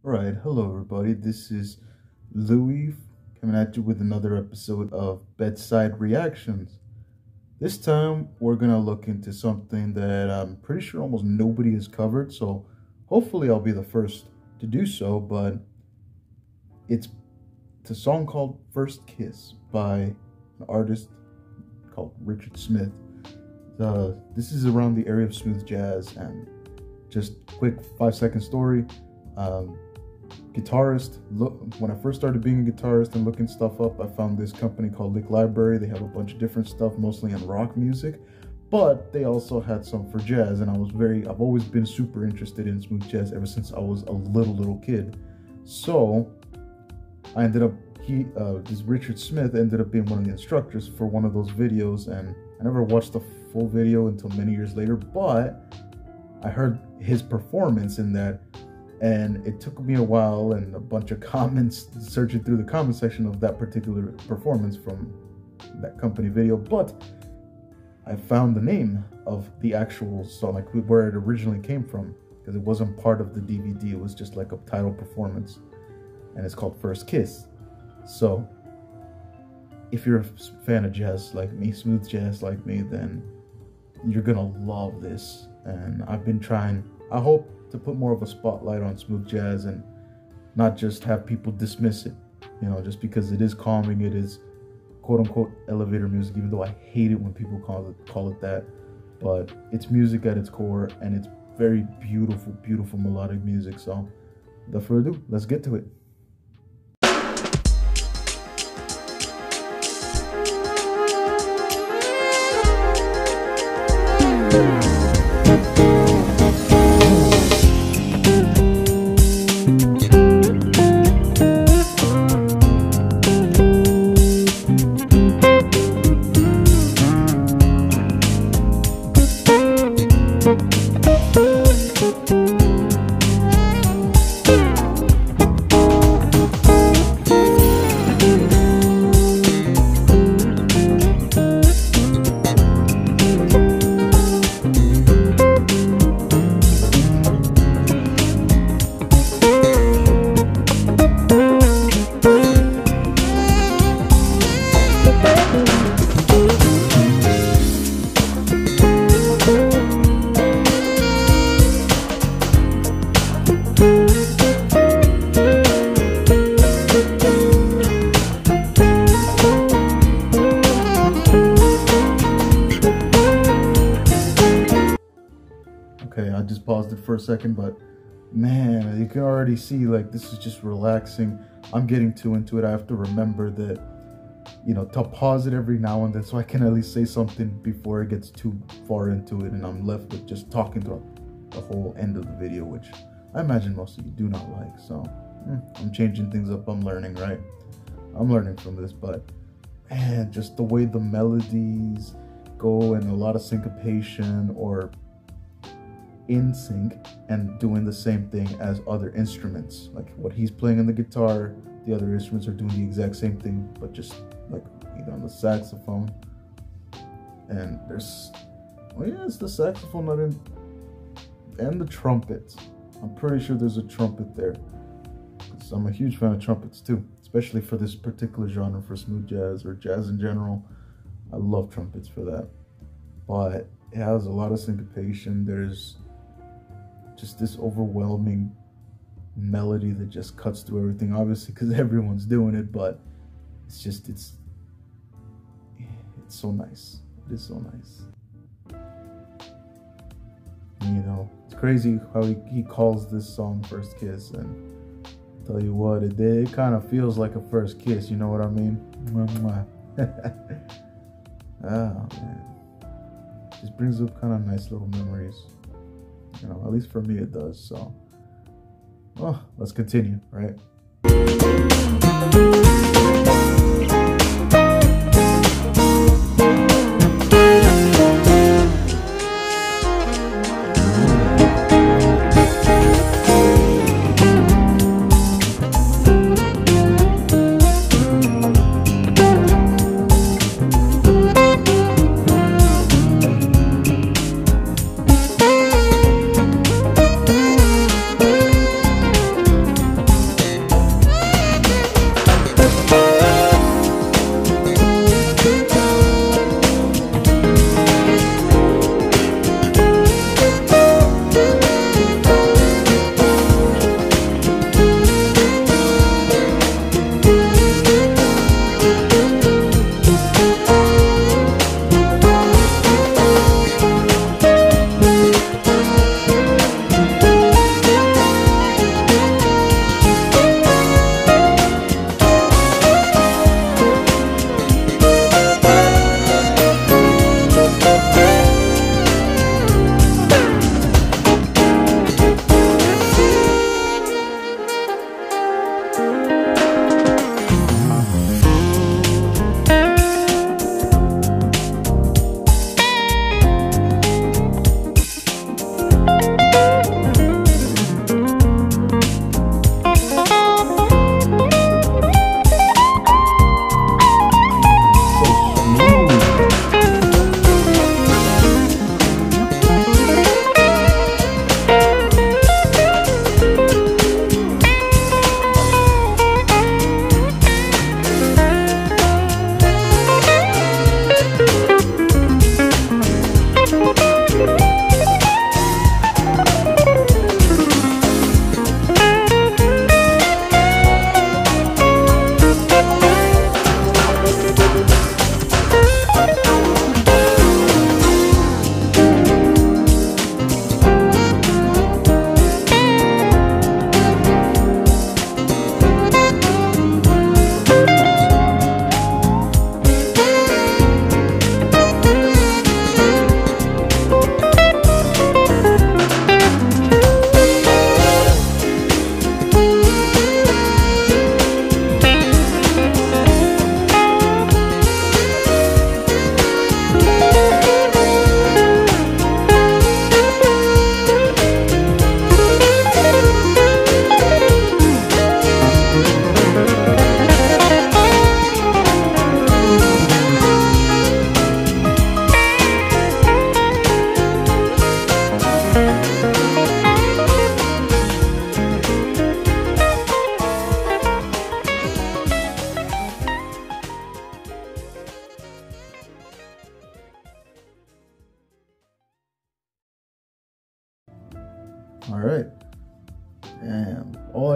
Alright, hello everybody, this is Louis coming at you with another episode of Bedside Reactions. This time we're going to look into something that I'm pretty sure almost nobody has covered, so hopefully I'll be the first to do so, but it's a song called First Kiss by an artist called Richard Smith. This is around the area of smooth jazz, and just quick 5-second story. Guitarist, when I first started being a guitarist and looking stuff up, I found this company called Lick Library. They have a bunch of different stuff, mostly in rock music, but they also had some for jazz, and I've always been super interested in smooth jazz ever since I was a little kid. So I ended up, this Richard Smith ended up being one of the instructors for one of those videos, and I never watched the full video until many years later, but I heard his performance in that. And it took me a while and a bunch of comments, searching through the comment section of that particular performance from that company video. But I found the name of the actual song, like where it originally came from, because it wasn't part of the DVD. It was just like a title performance. And it's called First Kiss. So if you're a fan of jazz like me, smooth jazz like me, then you're going to love this. And I've been trying, I hope, to put more of a spotlight on smooth jazz and not just have people dismiss it, you know, just because it is calming, it is quote-unquote elevator music, even though I hate it when people call it that. But it's music at its core, and it's very beautiful melodic music. So without further ado, let's get to it. Okay, I just paused it for a second, but man, you can already see, like, this is just relaxing. I'm getting too into it. I have to remember that, you know, to pause it every now and then so I can at least say something before it gets too far into it and I'm left with just talking throughout the whole end of the video, which I imagine most of you do not like. So I'm changing things up. I'm learning, right? I'm learning from this, but man, just the way the melodies go and a lot of syncopation or in sync and doing the same thing as other instruments, like what he's playing on the guitar, the other instruments are doing the exact same thing, but just like either on the saxophone, and there's, oh yeah, it's the saxophone, not in, and the trumpet. I'm pretty sure there's a trumpet there, because I'm a huge fan of trumpets too, especially for this particular genre, for smooth jazz or jazz in general. I love trumpets for that. But it has a lot of syncopation. There's just this overwhelming melody that just cuts through everything, obviously because everyone's doing it, but it's just, it's so nice. It is so nice. And, you know, it's crazy how he calls this song First Kiss, and I'll tell you what, it kind of feels like a first kiss, you know what I mean? Oh man, just brings up kind of nice little memories, you know, at least for me it does. So, well, let's continue, right?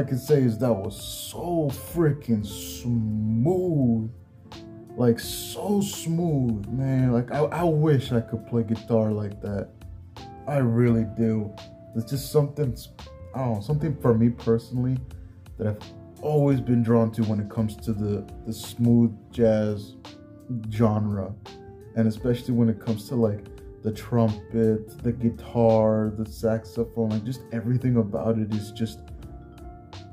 I can say is that was so freaking smooth. Like, so smooth, man. Like, I wish I could play guitar like that. I really do. It's just something, I don't know, something for me personally that I've always been drawn to when it comes to the smooth jazz genre. And especially when it comes to like the trumpet, the guitar, the saxophone, like just everything about it is just,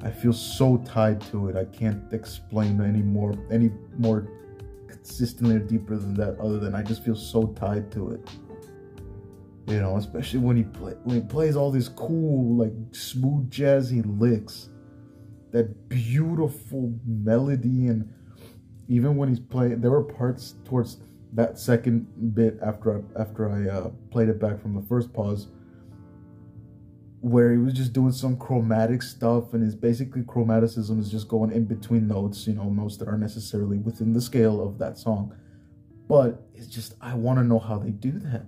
I feel so tied to it. I can't explain any more consistently or deeper than that, other than I just feel so tied to it. You know, especially when he plays all these cool, like smooth jazzy licks, that beautiful melody, and even when he's playing, there were parts towards that second bit after I played it back from the first pause, where he was just doing some chromatic stuff, and his basically chromaticism is just going in between notes, you know, notes that aren't necessarily within the scale of that song. But it's just, I want to know how they do that.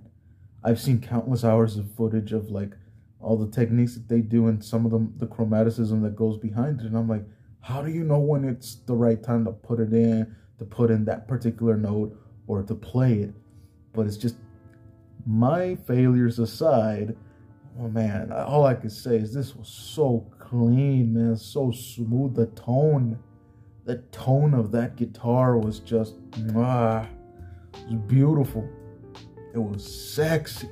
I've seen countless hours of footage of like all the techniques that they do, and some of them, the chromaticism that goes behind it. And I'm like, how do you know when it's the right time to put it in, to put in that particular note, or to play it? But it's just, my failures aside, oh man, all I could say is this was so clean, man, so smooth. The tone of that guitar was just, it was beautiful. It was sexy.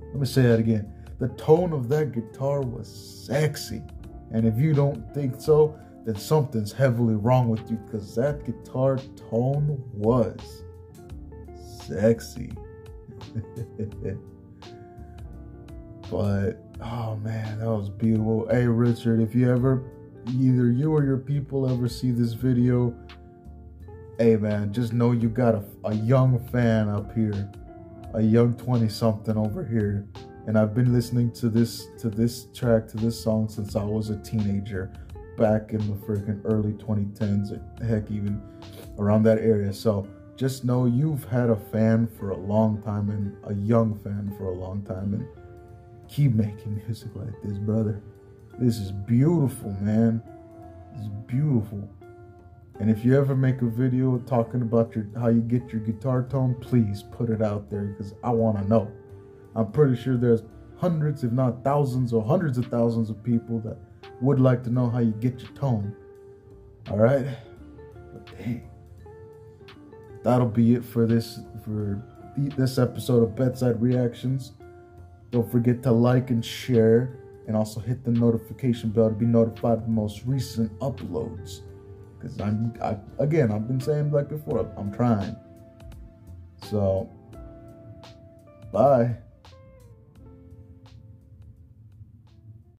Let me say that again. The tone of that guitar was sexy. And if you don't think so, then something's heavily wrong with you, because that guitar tone was sexy. But, oh man, that was beautiful. Hey, Richard, if you ever, either you or your people ever see this video, hey man, just know you got a young fan up here. A young 20-something over here, and I've been listening to this track, to this song, since I was a teenager, back in the freaking early 2010s, or heck, even around that area. So just know you've had a fan for a long time, and a young fan for a long time, and keep making music like this, brother. This is beautiful, man. This is beautiful. And if you ever make a video talking about how you get your guitar tone, please put it out there, because I want to know. I'm pretty sure there's hundreds, if not thousands, or hundreds of thousands of people that would like to know how you get your tone. All right? But dang. That'll be it for this episode of Bedside Reactions. Don't forget to like and share, and also hit the notification bell to be notified of the most recent uploads. Because I've been saying like before, I'm trying. So, bye.